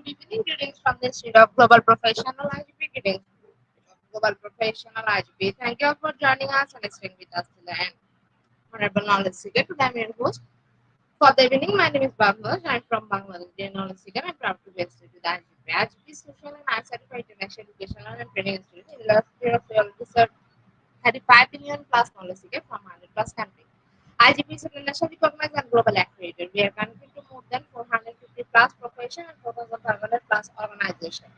Good evening, greetings from the Institute of Global Professional IGP. Greetings of Global Professional IGP. Thank you all for joining us and staying with us till the end. Honorable Knowledge Seeker, today I'm your host. For the evening, my name is Bangladesh. I'm from Bangladesh. Dear Knowledge Seeker, I'm proud to be associated with IGP. IGP is Social and I Certified International Educational and Training Institute in the last year of research 35 billion plus knowledge seeker from 100 plus countries. IGP is internationally recognized and global accredited. We are connected to more than 450 plus profession and 4,500 plus organizations.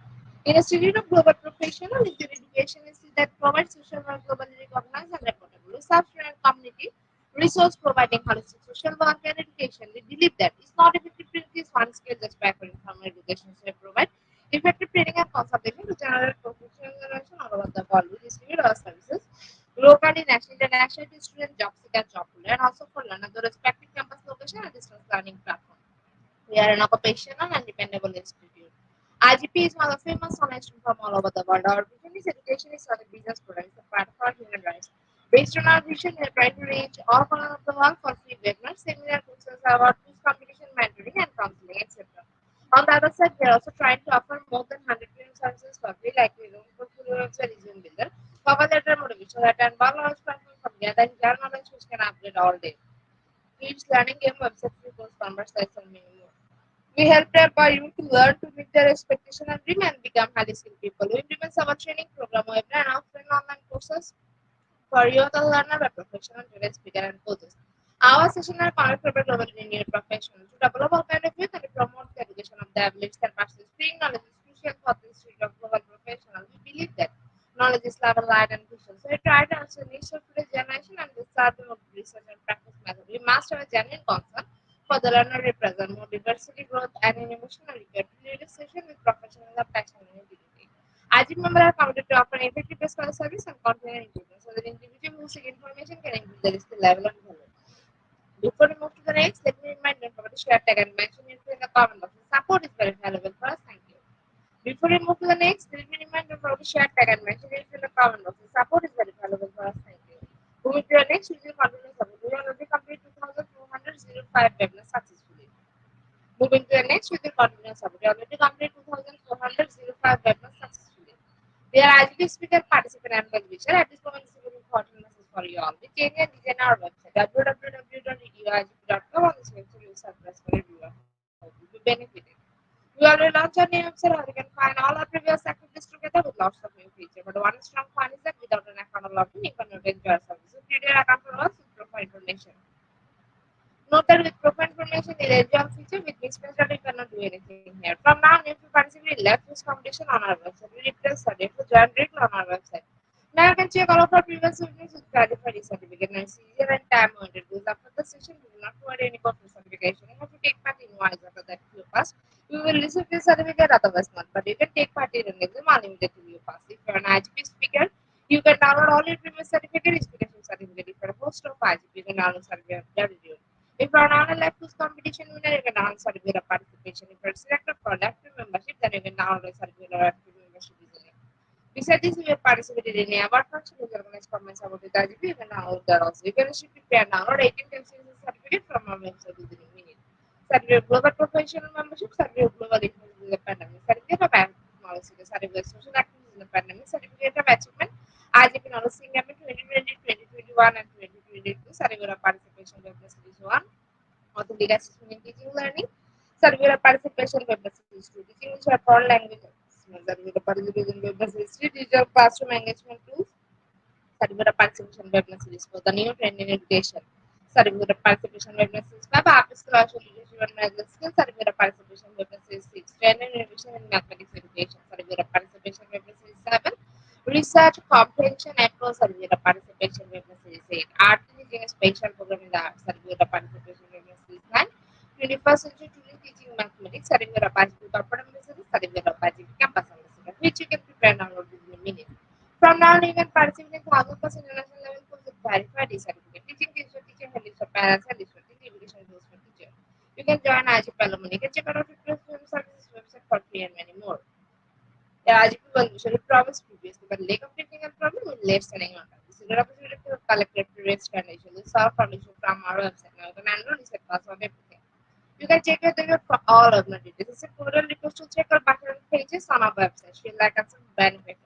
Institute of Global Professional is an education institute that provides social work globally recognized and reputable research and community resource providing holistic social work and education. We believe that it's not effective training is one skill just backward from education so we provide effective training and consultation to generate professional generation all over the world. We distribute our services locally, national, international to student job seeker job holder and also for learner the respective campus location and distance learning platform. We are an occupational and dependable institute. IGP is one of the famous online institutes from all over the world. Our vision is education is not a business product, it's a part of our human rights. Based on our vision, we are trying to reach all corners of the world for free webinars, seminar courses about quiz competition, mentoring, and counseling, etc. On the other side, we are also trying to offer more than 100 million services for free, like resume portfolio website, resume builder, cover letter, motivation letter, and one knowledge platform from gathering general knowledge which can upgrade all day. Each learning game website, free course, conversations, and many more. We help by you to learn to meet their expectation and dream and become highly skilled people. We implement our training program, web and offline online courses for you, the learner, by professional, trained speaker, and coaches. Our session are conducted by global engineer professionals to develop all kind of youth and promote the education of their abilities and pursuits. Being knowledge is crucial for the student of global professionals. We believe that knowledge is level, light, and crucial. So we try to answer the needs of today's generation and we start with research and practice method. We must have a genuine concern for the learner represent more diversity, growth, and an emotional repair to lead a session with professionalism, passion, and integrity. IGP members are committed to offer effective best service and confident improvement so that individual who seek information can increase their skill level and value. Before we move to the next, let me remind you to share, tag, and mention it in the comment box. Support is very valuable for us. Thank you. Before we move to the next, let me remind you to share, tag, and mention it in the comment box. Support is very valuable for us. Thank you. Moving to the next, we will continue support. We already complete 2,205 webinars successfully. Moving to the next, we will continue support. We already complete 2,405 webinars successfully. We are IGP speaker, participant, and publisher. At this moment, this is very important message for you all. We change and design our website www.edioigp.com. On this website, you will surprise for reviewer. Hope you will benefit. We already launched our new website where you can find all our previous activities together with lots of new features. But one strong point is that without an account or login, you cannot enjoy our services. Create your account for us with profile information. Note that with profile information, the eligible feature with this that you cannot do anything here. From now, if you participate in left quiz competition on our website, we request that you join directly on our website. Now you can check all of our previous evenings with qualified certificate and it's easier and time limited because after the session we will not provide any corporate certification. You have to take part in one after that if you pass. You will receive this certificate otherwise not, but you can take part in an exam unlimited if you pass. If you are an IGP speaker, you can download all your previous certificate, education certificate. If you are a host of IGP, you can download certificate of gratitude. If you are on a left quiz competition winner, you can download certificate of participation. If you are selected for active membership, then you can download certificate of active membership easily. Besides this, we have participated in a award function with organized comments about the IGP. You can download that also. You can receive and download 18 times certificate from our website within a minute. Certificate of Global Professional Membership, Certificate of Global Influence in the Pandemic, Certificate of Technology, Certificate of Social Activities in the Pandemic, Certificate of Achievement, IGP Knowledge Singapore 2020, 2021, and 2022, Certificate of Participation Webinars Series 1, Authentic Assessment in Teaching Learning, Certificate of Participation Webinars Series 2, Teaching which are foreign languages, Certificate of Participation Webinars Series 3, Digital Classroom Engagement Tools, Certificate of Participation Webinar Series for the new trend in education. Certificate of Participation Webinar Series 5, Artist Social Leadership and Management Skills. Certificate of Participation Webinar Series 6, Trend in Innovation in Mathematics Education. Certificate of Participation Webinar Series 7, Research Comprehension Approach. Certificate of Participation Webinar Series 8, Art Teaching a Special Program in the Arts. Certificate of Participation Webinar Series 9, 21st Century Children Teaching Mathematics. Certificate of Participation Corporate Ambassador. Certificate of Participation Campus Ambassador, which you can prepare and download within a minute. From now on, you can participate in 1,000% international level course with verified certificate. Teaching tips for teacher, helps for parents, and for teaching education tools for teacher. You can join IGP alumni. You can check out our services website for free and many more. The IGP will usually promise previously, but lack of completing a problem will late selling on time. This is an opportunity to collect previous conditions. This is our condition from our website. Now you can enroll this class of everything. You can check it out for all of the details. It's a total request to check our background pages on our website. Feel like it's a benefit.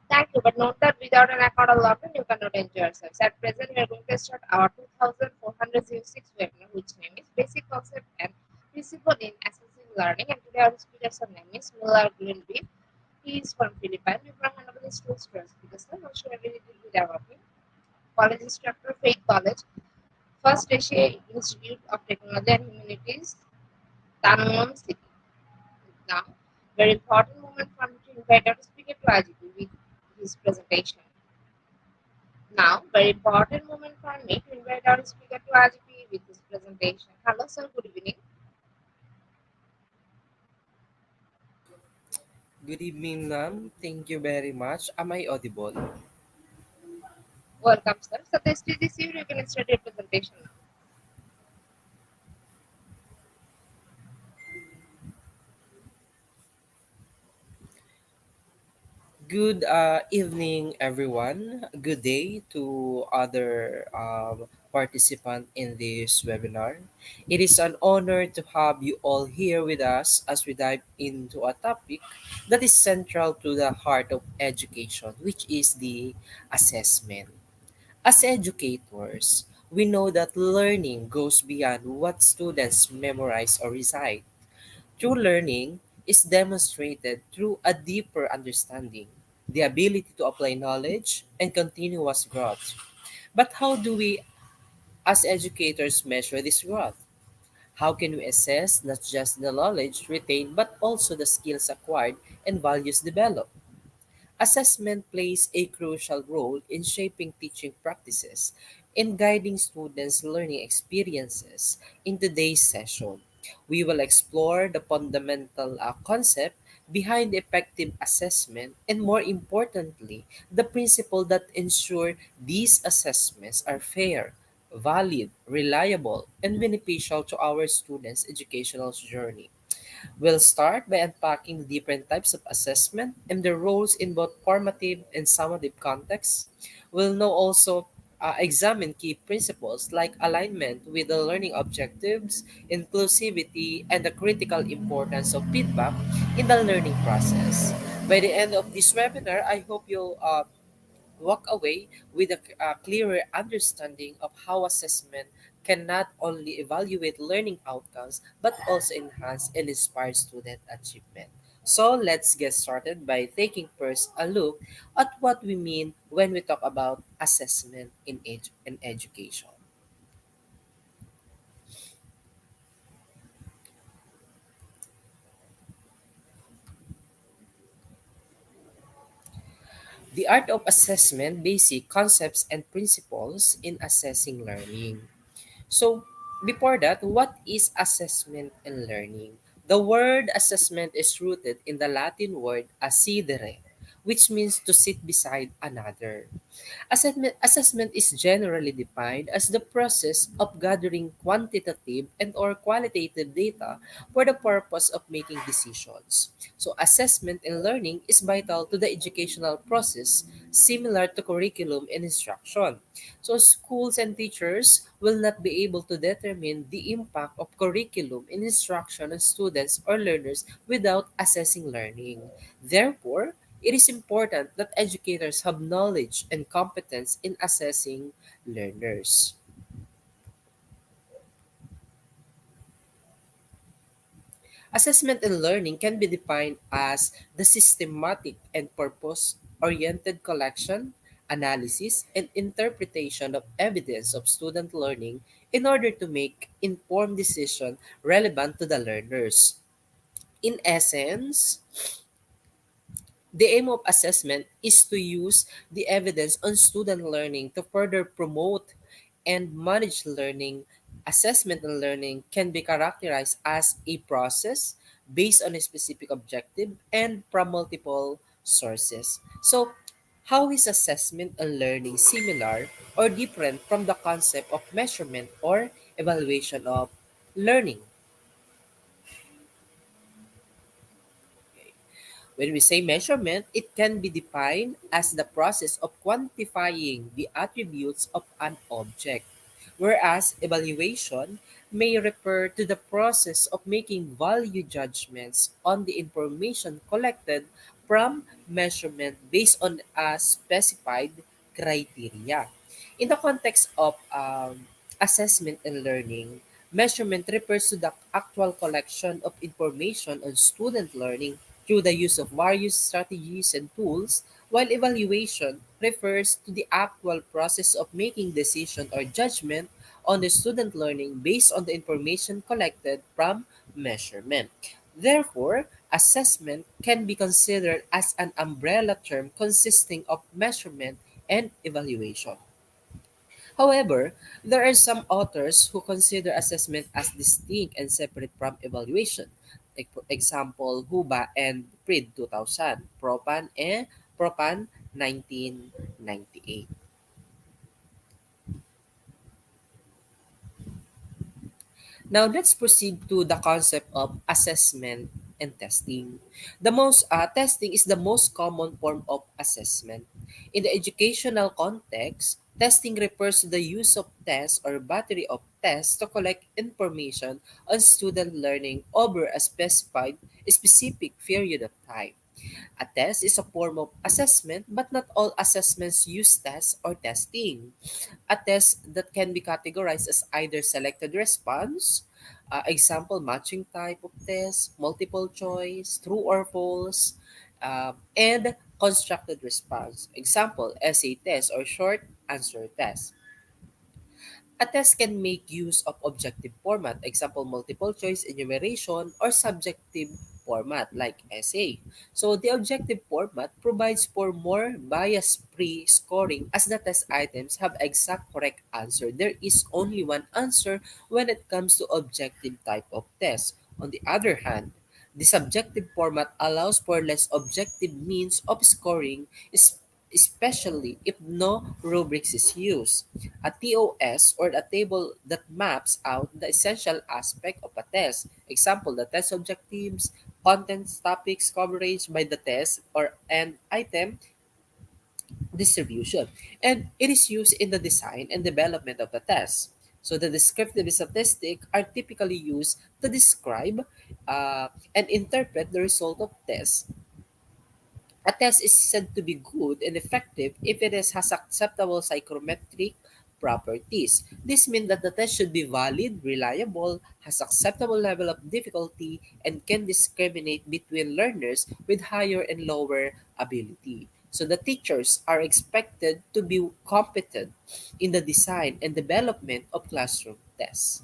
Thank you, but note that without an account or login, you cannot enjoy yourselves. At present, we are going to start our 2406 webinar, which name is Basic Concept and Principle in Assessing Learning. And today our speaker's name is Miller Greenleaf. He is from Philippines. We from Honorable School Stress because I'm not sure everything will be developing. College instructor, Faith College, First Asia Institute of Technology and Humanities, Tanmam City. Now, very important moment for me to invite our speaker to Ajit with his presentation. Now, very important moment for me to invite our speaker to RGP with this presentation. Hello, sir. Good evening. Good evening, ma'am. Thank you very much. Am I audible? Welcome, sir. So, the stage is yours. You can start your presentation now. Good evening, everyone. Good day to other participant in this webinar. It is an honor to have you all here with us as we dive into a topic that is central to the heart of education, which is the assessment. As educators, we know that learning goes beyond what students memorize or recite. True learning is demonstrated through a deeper understanding, the ability to apply knowledge, and continuous growth. But how do we, as educators, measure this growth? How can we assess not just the knowledge retained but also the skills acquired and values developed? Assessment plays a crucial role in shaping teaching practices and guiding students' learning experiences. In today's session, we will explore the fundamental concept behind effective assessment and, more importantly, the principle that ensure these assessments are fair, valid, reliable, and beneficial to our students' educational journey. We'll start by unpacking the different types of assessment and their roles in both formative and summative contexts. We'll now also examine key principles like alignment with the learning objectives, inclusivity, and the critical importance of feedback in the learning process. By the end of this webinar, I hope you'll walk away with a clearer understanding of how assessment can not only evaluate learning outcomes but also enhance and inspire student achievement. So let's get started by taking first a look at what we mean when we talk about assessment in education. The art of assessment, basic concepts and principles in assessing learning. So, before that, what is assessment and learning? The word assessment is rooted in the Latin word assidere, which means to sit beside another. Assessment is generally defined as the process of gathering quantitative and or qualitative data for the purpose of making decisions. So assessment in learning is vital to the educational process, similar to curriculum and instruction. So schools and teachers will not be able to determine the impact of curriculum and instruction on students or learners without assessing learning. Therefore, it is important that educators have knowledge and competence in assessing learners. Assessment and learning can be defined as the systematic and purpose oriented collection, analysis, and interpretation of evidence of student learning in order to make informed decisions relevant to the learners. In essence, the aim of assessment is to use the evidence on student learning to further promote and manage learning. Assessment and learning can be characterized as a process based on a specific objective and from multiple sources. So, how is assessment and learning similar or different from the concept of measurement or evaluation of learning? When we say measurement, it can be defined as the process of quantifying the attributes of an object, whereas evaluation may refer to the process of making value judgments on the information collected from measurement based on a specified criteria. In the context of assessment and learning, measurement refers to the actual collection of information on student learning through the use of various strategies and tools, while evaluation refers to the actual process of making decision or judgment on the student learning based on the information collected from measurement. Therefore, assessment can be considered as an umbrella term consisting of measurement and evaluation. However, there are some authors who consider assessment as distinct and separate from evaluation. Example, Huba and Prid 2000, Propan 1998. Now let's proceed to the concept of assessment and testing. The most testing is the most common form of assessment. In the educational context, testing refers to the use of tests or battery of tests to collect information on student learning over a specific period of time. A test is a form of assessment, but not all assessments use tests or testing. A test that can be categorized as either selected response, example matching type of test, multiple choice, true or false, and constructed response, example essay test or short answer test. A test can make use of objective format, example multiple choice enumeration, or subjective format like essay. So the objective format provides for more bias-free scoring as the test items have exact correct answer. There is only one answer when it comes to objective type of test. On the other hand, the subjective format allows for less objective means of scoring, especially if no rubrics is used. A TOS or a table that maps out the essential aspect of a test. Example, the test objectives, contents, topics, coverage by the test or an item distribution. And it is used in the design and development of the test. So the descriptive statistic are typically used to describe and interpret the result of tests. A test is said to be good and effective if has acceptable psychometric properties. This means that the test should be valid, reliable, has acceptable level of difficulty, and can discriminate between learners with higher and lower ability. So the teachers are expected to be competent in the design and development of classroom tests.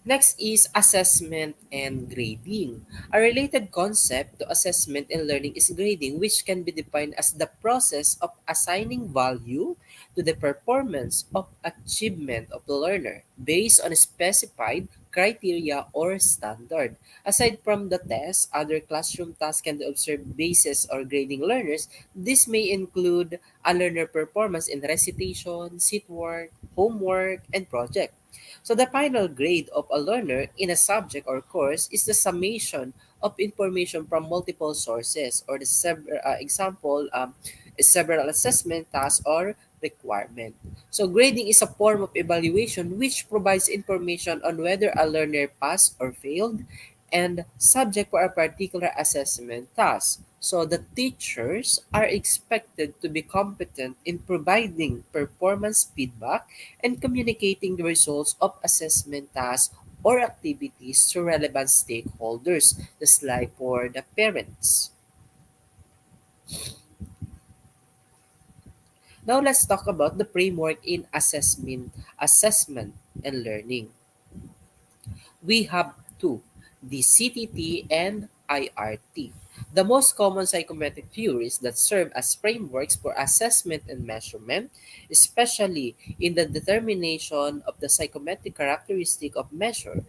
Next is assessment and grading. A related concept to assessment and learning is grading, which can be defined as the process of assigning value to the performance of achievement of the learner based on a specified criteria or standard. Aside from the test, other classroom tasks can be observed basis or grading learners. This may include a learner performance in recitation, seat work, homework, and project. So the final grade of a learner in a subject or course is the summation of information from multiple sources or the several assessment tasks or requirement. So grading is a form of evaluation which provides information on whether a learner passed or failed and subject for a particular assessment task. So the teachers are expected to be competent in providing performance feedback and communicating the results of assessment tasks or activities to relevant stakeholders, just like for the parents. Now let's talk about the framework in assessment and learning. We have two, the CTT and IRT. The most common psychometric theories that serve as frameworks for assessment and measurement, especially in the determination of the psychometric characteristic of measure.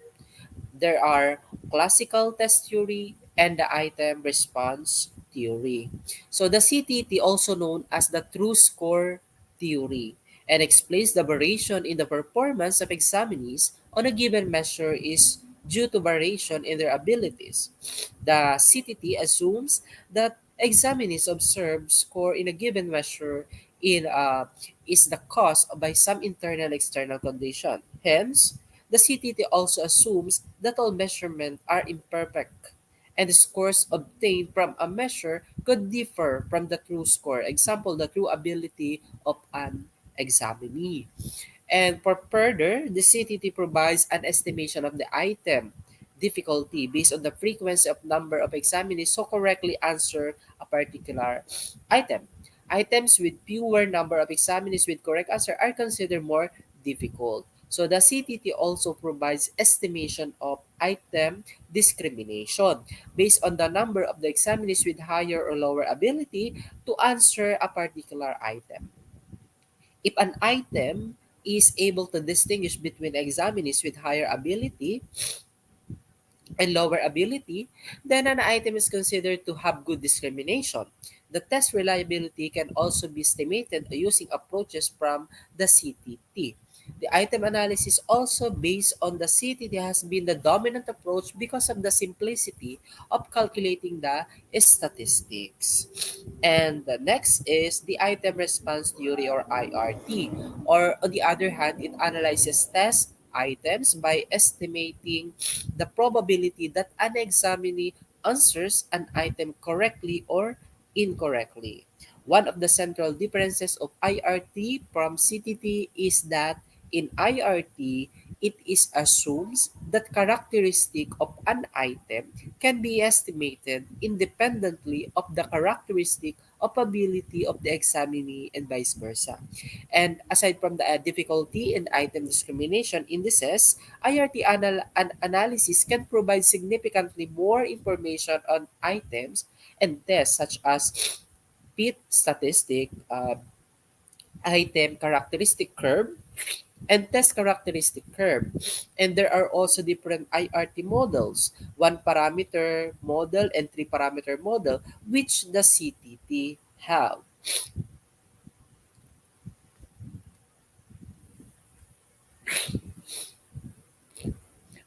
There are classical test theory and the item response theory. So the CTT, also known as the true score theory, and explains the variation in the performance of examinees on a given measure is due to variation in their abilities. The CTT assumes that examinees observe score in a given measure in is the caused by some internal external condition. Hence, the CTT also assumes that all measurements are imperfect and the scores obtained from a measure could differ from the true score. Example, the true ability of an examinee. And for further, the CTT provides an estimation of the item difficulty based on the frequency of number of examinees who correctly answer a particular item. Items with fewer number of examinees with correct answer are considered more difficult. So the CTT also provides estimation of item discrimination based on the number of the examinees with higher or lower ability to answer a particular item. If an item is able to distinguish between examinees with higher ability and lower ability, then an item is considered to have good discrimination. The test reliability can also be estimated using approaches from the CTT. The item analysis also based on the CTT has been the dominant approach because of the simplicity of calculating the statistics. And the next is the item response theory or IRT. Or on the other hand, it analyzes test items by estimating the probability that an examinee answers an item correctly or incorrectly. One of the central differences of IRT from CTT is that in IRT, it is assumes that characteristic of an item can be estimated independently of the characteristic of ability of the examinee and vice versa. And aside from the difficulty in item discrimination indices, IRT analysis can provide significantly more information on items and tests such as PIT statistic, item characteristic curve, and test characteristic curve. And there are also different IRT models, one parameter model and three parameter model, which the CTT have.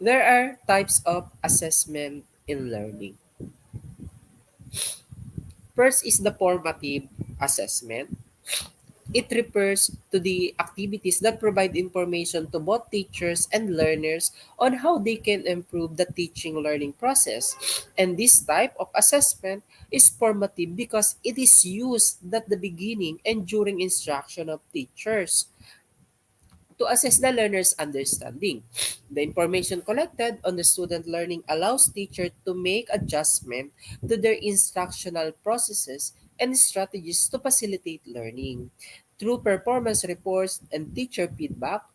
There are types of assessment in learning. First is the formative assessment. It refers to the activities that provide information to both teachers and learners on how they can improve the teaching learning process. And this type of assessment is formative because it is used at the beginning and during instruction of teachers to assess the learner's understanding. The information collected on the student learning allows teachers to make adjustment to their instructional processes and strategies to facilitate learning. Through performance reports and teacher feedback,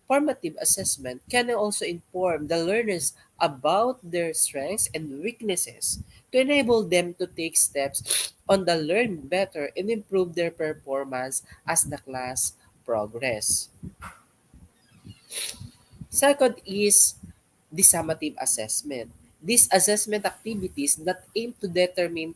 formative assessment can also inform the learners about their strengths and weaknesses to enable them to take steps on the learn better and improve their performance as the class progress. Second is the summative assessment. These assessment activities that aim to determine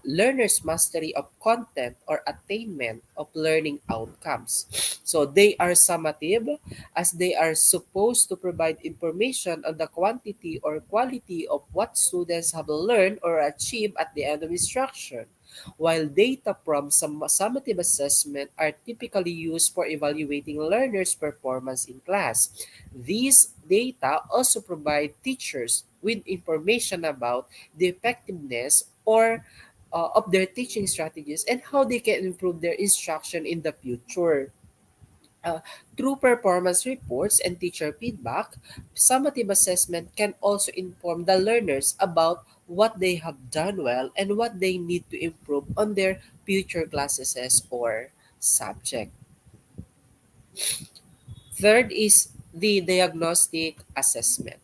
learners' mastery of content or attainment of learning outcomes. So they are summative as they are supposed to provide information on the quantity or quality of what students have learned or achieved at the end of instruction. While data from some summative assessment are typically used for evaluating learners' performance in class, these data also provide teachers with information about the effectiveness or of their teaching strategies and how they can improve their instruction in the future. Uh, Through performance reports and teacher feedback, summative assessment can also inform the learners about what they have done well and what they need to improve on their future classes or subject. Third is the diagnostic assessment.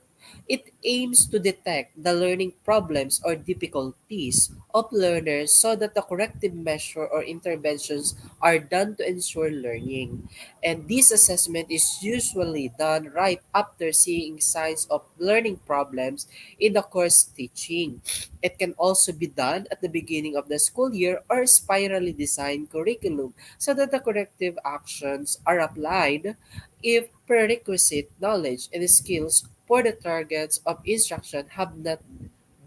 It aims to detect the learning problems or difficulties of learners so that the corrective measure or interventions are done to ensure learning. And this assessment is usually done right after seeing signs of learning problems in the course teaching. It can also be done at the beginning of the school year or spirally designed curriculum so that the corrective actions are applied if prerequisite knowledge and skills for the targets of instruction have not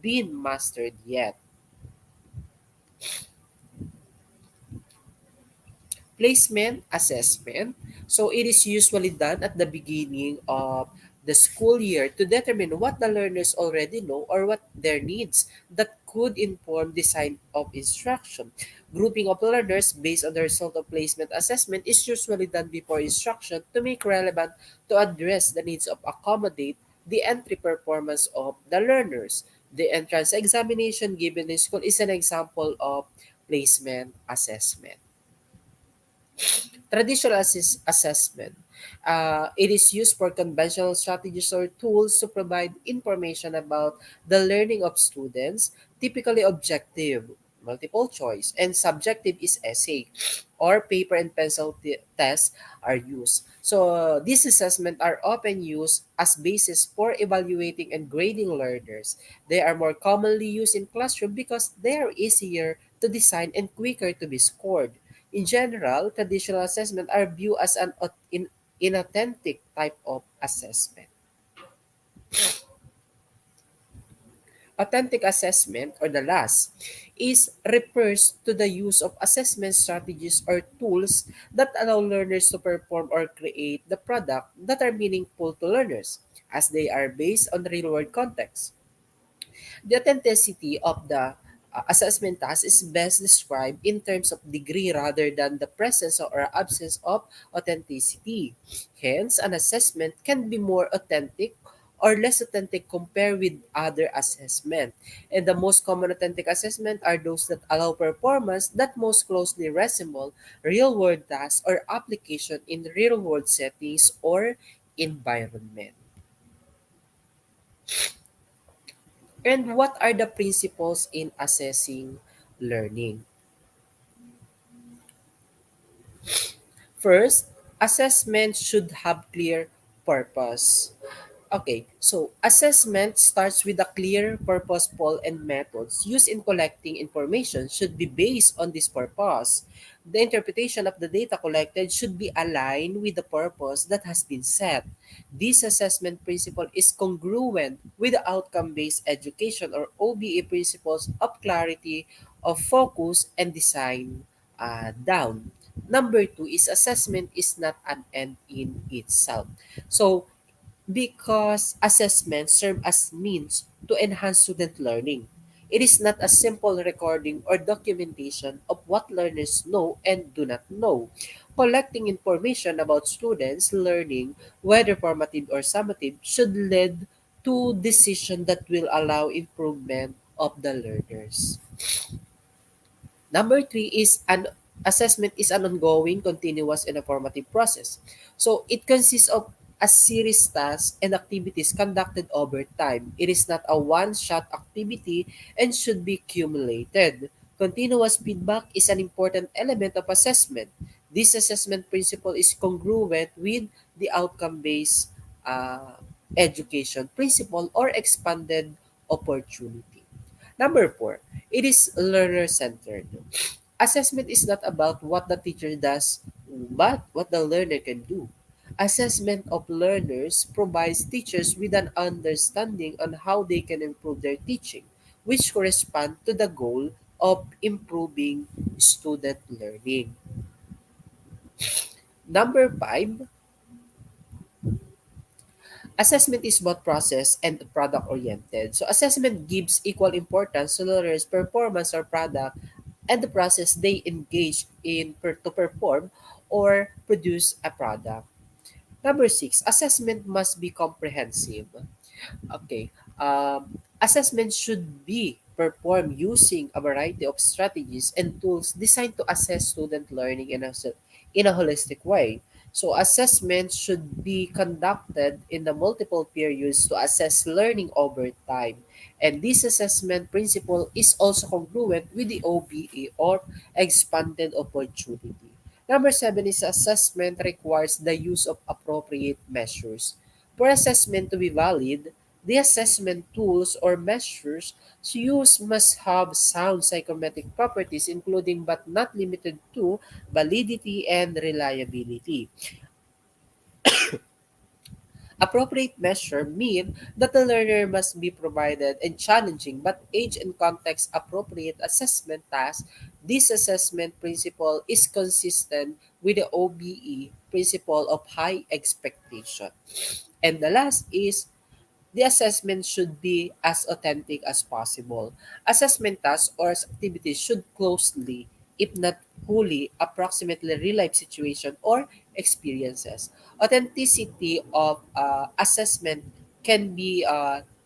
been mastered yet. Placement assessment. So it is usually done at the beginning of the school year to determine what the learners already know or what their needs that could inform design of instruction. Grouping of learners based on the result of placement assessment is usually done before instruction to make relevant to address the needs of accommodate the entry performance of the learners. The entrance examination given in school is an example of placement assessment. Traditional assessment. It is used for conventional strategies or tools to provide information about the learning of students, typically objective, multiple choice, and subjective is essay, or paper and pencil tests are used. So these assessments are often used as basis for evaluating and grading learners. They are more commonly used in classroom because they are easier to design and quicker to be scored. In general, traditional assessment are viewed as an inauthentic type of assessment. Authentic assessment, or the last, is refers to the use of assessment strategies or tools that allow learners to perform or create the product that are meaningful to learners as they are based on real-world context. The authenticity of the assessment task is best described in terms of degree rather than the presence or absence of authenticity. Hence, an assessment can be more authentic or less authentic compared with other assessment. And the most common authentic assessment are those that allow performance that most closely resemble real-world tasks or application in real-world settings or environment. And what are the principles in assessing learning? First, assessment should have clear purpose. Okay, so assessment starts with a clear purposeful and methods used in collecting information should be based on this purpose. The interpretation of the data collected should be aligned with the purpose that has been set. This assessment principle is congruent with the outcome-based education or OBE principles of clarity, of focus, and design down. Number two is assessment is not an end in itself. So because assessments serve as means to enhance student learning. It is not a simple recording or documentation of what learners know and do not know. Collecting information about students' learning, whether formative or summative, should lead to decisions that will allow improvement of the learners. Number three is an assessment is an ongoing, continuous, and a formative process. So it consists of a series tasks and activities conducted over time. It is not a one-shot activity and should be cumulated. Continuous feedback is an important element of assessment. This assessment principle is congruent with the outcome-based education principle or expanded opportunity. Number four, it is learner-centered. Assessment is not about what the teacher does, but what the learner can do. Assessment of learners provides teachers with an understanding on how they can improve their teaching, which correspond to the goal of improving student learning. Number five, assessment is both process and product oriented. So assessment gives equal importance to learners' performance or product and the process they engage in to perform or produce a product. Number six, assessment must be comprehensive. Okay. Assessment should be performed using a variety of strategies and tools designed to assess student learning in a holistic way. So assessment should be conducted in the multiple periods to assess learning over time. And this assessment principle is also congruent with the OBE or expanded opportunity. Number seven is assessment requires the use of appropriate measures. For assessment to be valid, the assessment tools or measures used must have sound psychometric properties, including but not limited to validity and reliability. Appropriate measure mean that the learner must be provided and challenging but age and context appropriate assessment task. This assessment principle is consistent with the OBE, principle of high expectation. And the last is the assessment should be as authentic as possible. Assessment tasks or activities should closely, if not wholly, approximately real life situation or experiences. Authenticity of assessment can be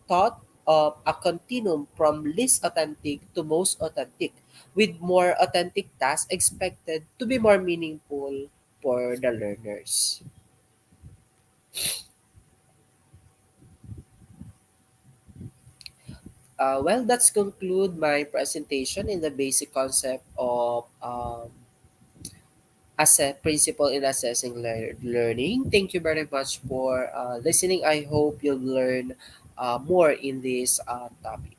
taught of a continuum from least authentic to most authentic, with more authentic tasks expected to be more meaningful for the learners. Well, that's conclude my presentation in the basic concept of assess principle in assessing learning. Thank you very much for listening. I hope you'll learn more in this topic.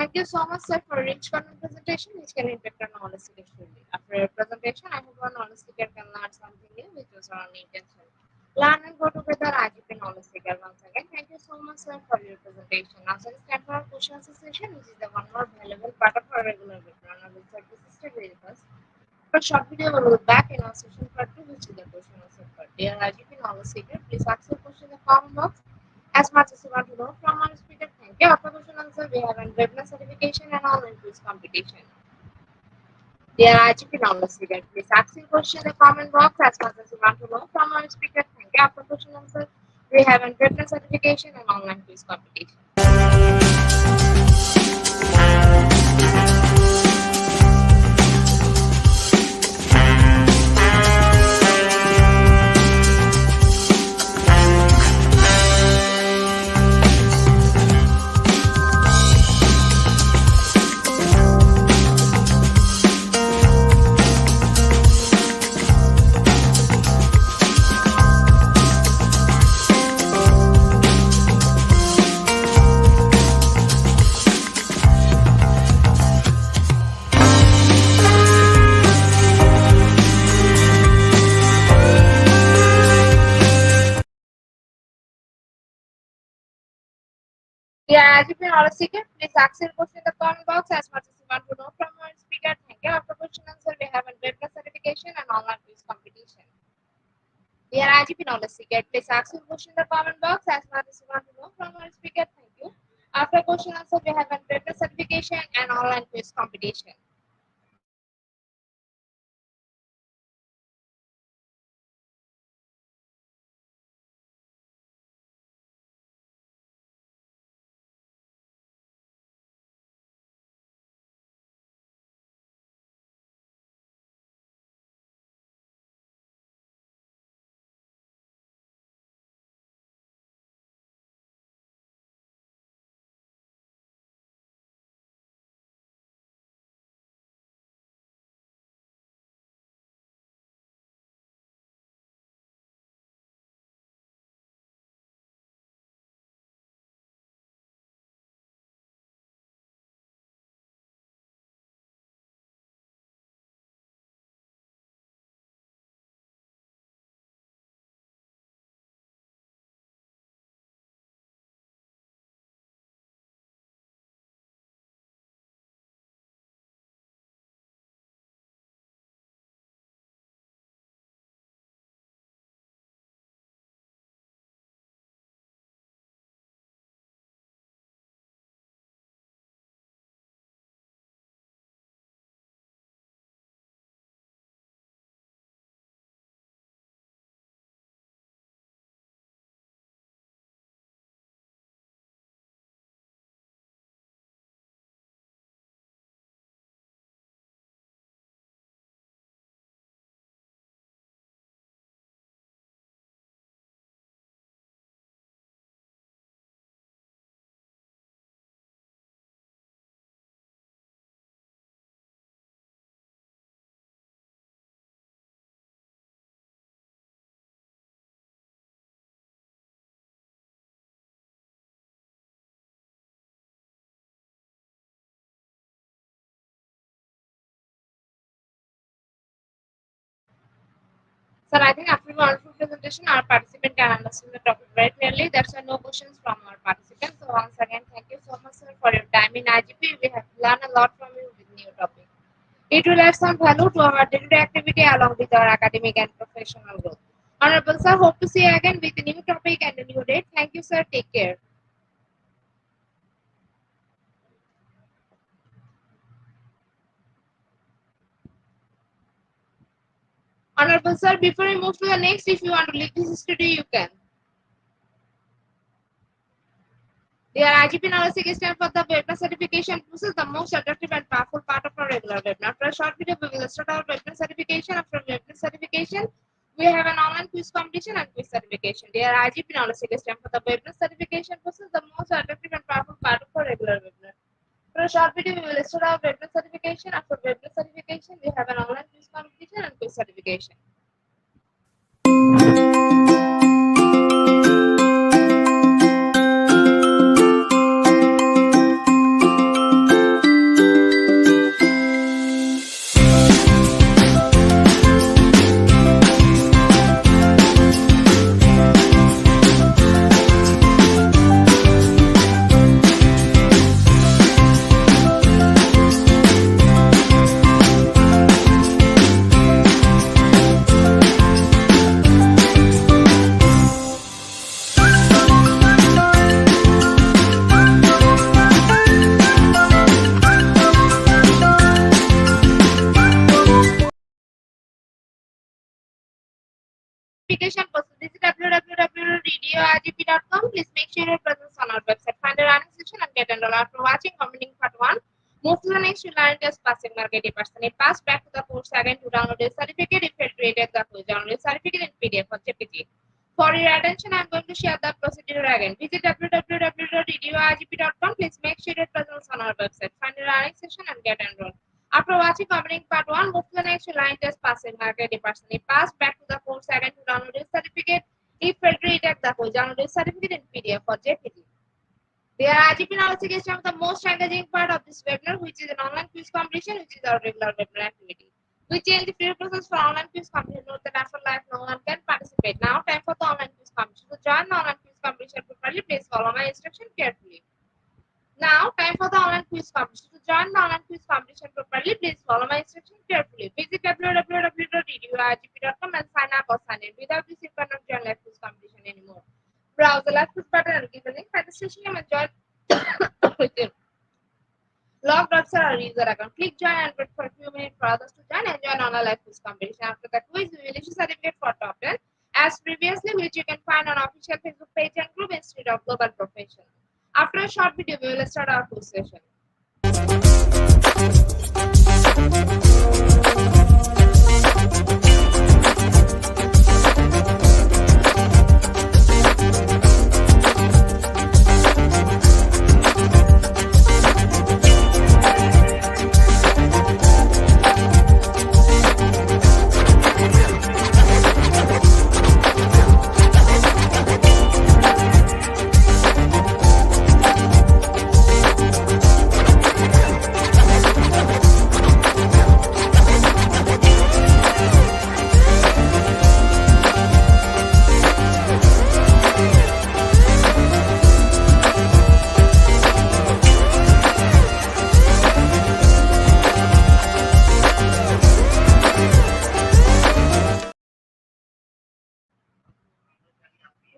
Thank you so much, sir, for rich content presentation which can impact on knowledge seeker surely. After your presentation, I hope our knowledge seeker can learn something new which was our intention. Learn and go together IGP knowledge seeker once again. Thank you so much, sir, for your presentation. Now, sir, it's time for our question answer session, which is the one more valuable part of our regular webinar. Now, we'll start this stay with us. For short video, we will be back in our session part 2, which is the question answer part. Dear IGP knowledge seeker, please ask your question in the comment box as much as you want to know from our speaker. Thank you. After question answer, we have an webinar certification and online quiz competition. Dear IGP knowledge speaker, please ask your question in the comment box as much as you want to know from our speaker. Thank you. After question answer, we have an webinar certification and online quiz competition. Yeah, as you can already see, please ask your question in the comment box as much as you want to know from our speaker. Thank you. After question answer, we have a webinar certification and online quiz competition. Dear IGP knowledge seeker, please ask your question in the comment box as much as you want to know from our speaker. Thank you. After question answer, we have a webinar certification and online quiz competition. Sir, I think after wonderful presentation, our participant can understand the topic very clearly. That's why no questions from our participants. So once again, thank you so much, sir, for your time in IGP. We have learned a lot from you with new topic. It will add some value to our daily activity along with our academic and professional growth. Honorable sir, hope to see you again with a new topic and a new date. Thank you, sir. Take care. Honorable sir, before we move to the next, if you want to leave this studio, you can. Dear IGP analysis is time for the webinar certification. This is the most attractive and powerful part of our regular webinar. After a short video, we will start our webinar certification. After webinar certification, we have an online quiz competition and quiz certification. Dear IGP analysis is time for the webinar certification. This is the most attractive and powerful part of our regular webinar. For a short video, we will start our webinar certification. After webinar certification, we have an online quiz competition and quiz certification. Application process. Visit www.radioigp.com. Please make sure your presence on our website. Find the running section and get enrolled. After watching commenting part 1, move to the next. You learn just passing market 80%. Pass back to the course again to download a certificate. If you created the course, download a certificate in PDF or JPG. For your attention, I am going to share the procedure again. Visit www.radioigp.com. Please make sure your presence on our website. Find the running section and get enrolled. After watching commenting part 1, move to the next line just passing market 80%. Pass back to the course again to download a certificate. If you retake the course, download a certificate in PDF or JPG. There are IGP analysis of the most engaging part of this webinar, which is an online quiz competition, which is our regular webinar activity. We change the free process for online quiz competition. Note that after live, no one can participate. Now, time for the online quiz competition. To join the online quiz competition properly, please follow my instruction carefully. Now, time for the online quiz competition. To join the online quiz competition properly, please follow my instruction carefully. Visit www.radioigp.com and sign up or sign in. Without this, you cannot join live quiz competition anymore. Browse the live quiz button and give the link. Registration name and join with it. Logged outside our user account. Click join and wait for a few minutes for others to join and join on a live quiz competition. After the quiz, we will issue certificate for top 10 as previously, which you can find on official Facebook page and group Institute of Global Profession. After a short video, we will start our quiz session.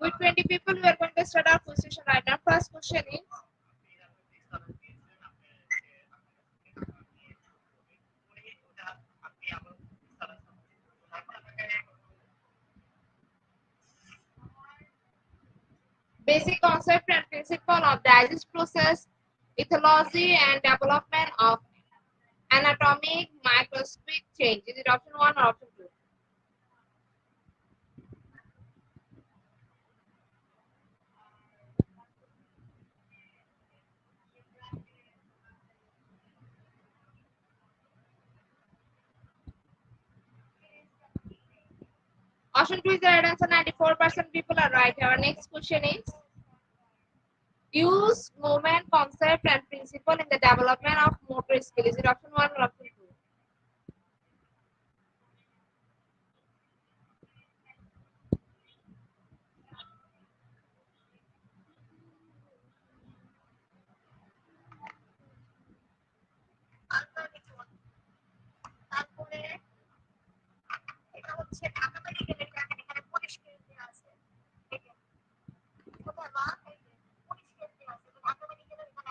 With 20 people, we are going to start our quiz session right now. First question is, basic concept and principle of digest process, ethology and development of anatomic microscopic change. Is it option 1 or option 2? Option 2 is the right answer. 94% people are right. Our next question is, use movement concept and principle in the development of motor skill. Is it option 1 or option 2?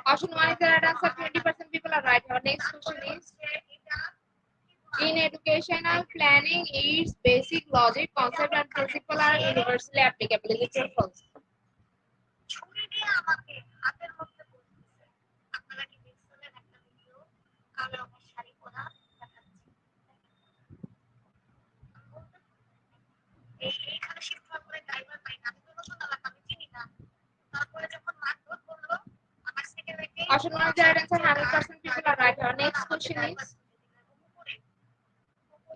Option 1 is the right answer. 20% people are right. Our next question is: in educational planning, its basic logic, concept, and principle are universally applicable. Is it true or false? Option 1 is the right answer. 100% people are right. Our next question is: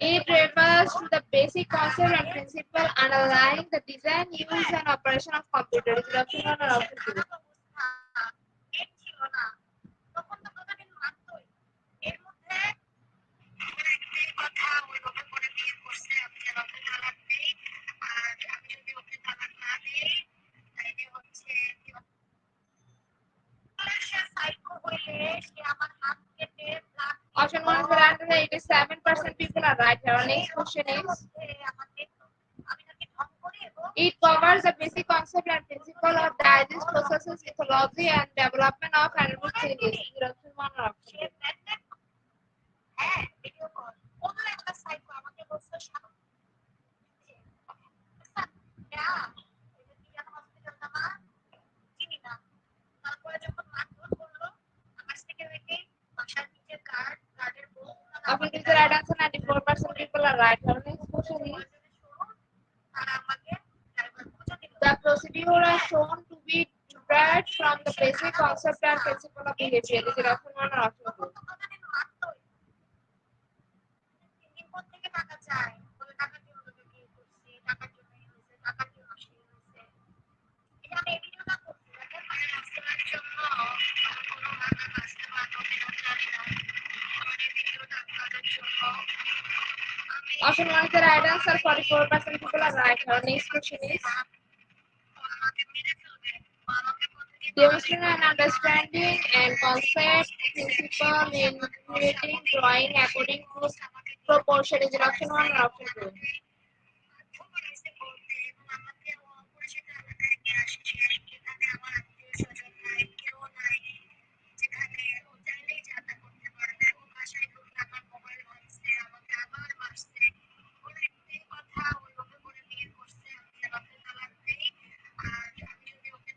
it refers to the basic concept and principle underlying the design, use, and operation of computers. Is it option 1 or option 2? Option 1 is the right answer. 87% people are right. Our next question is: it covers the basic concept and principle of disease processes, ecology, and development of animal changes. Is it option 1 or option 2? Option 2 is the right answer. 94% people are right. Our next question is: the procedure is shown to be derived from the basic concept and principle of behavior. Is it option 1 or option 2? Option 1 is the right answer. 44% people are right. Our next question is: demonstrating an understanding and concept principle in creating drawing according to proportion. Is it option 1 or option 2?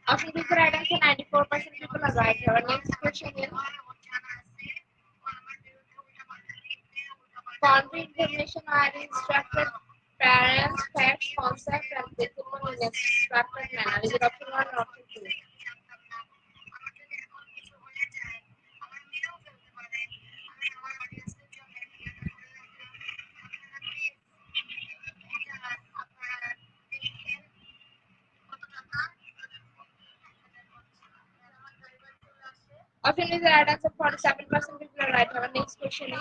Option 2 is the right answer. 94% people are right. Our next question is: country information are in structured parents, facts, concept, and principle in a structured manner. Is it option 1 or option 2? Option is the right answer. 47% people are right. Our next question is: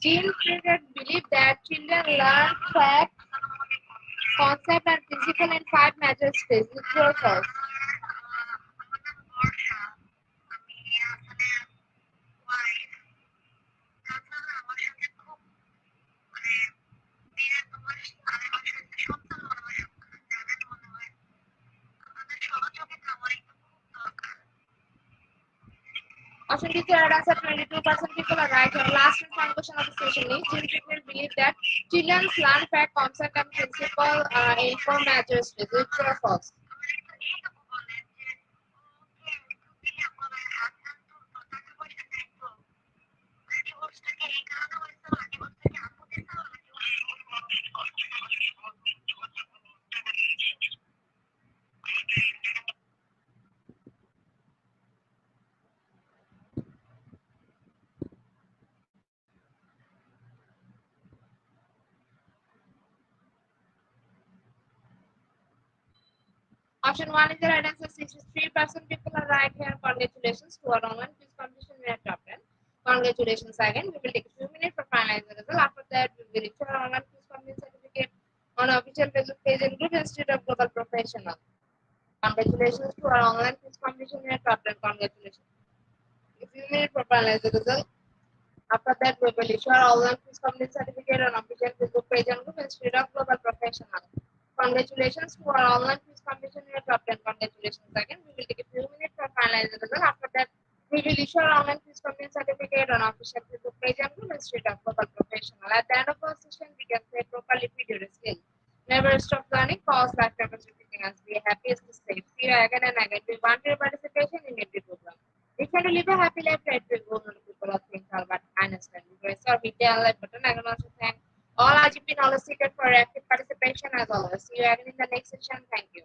Jean Friedrich believed that children learn fact, concept, and principle in 5 major stages. Is it true or false? Option D is the right answer. 22% people are right. Our last and final question of the session is: Jean Friedrich believed that children learn fact, concept, and principle in 4 major stages. Is it true or false? Option 1 is the right answer. 63% people are right here. Congratulations to our online quiz competition. We are top 10. Congratulations again. We will take a few minutes for finalizing the result. After that, we will issue our online quiz competition certificate on official Facebook page and group Institute of Global Professional. Congratulations to our online quiz competition. We are top 10. Congratulations. If you need to finalize the result, after that we will issue our online quiz company certificate on official Facebook page and group Institute of Global Professional. Congratulations to our online quiz competition. We are top 10. Congratulations again. We will take a few minutes for finalize the result. After that, we will issue our online quiz company certificate on official Facebook page and group Institute of Global Professional. At the end of our session, we can say properly video skill. Never stop learning, cause lifetime teaching us. Be happy is to stay. See you again and again. We want your participation in every program. If you want to live a happy life, let will go on people or things all but understand. Because our video like button, I can also thank all RGP knowledge seekers for active participation as always. See you again in the next session. Thank you.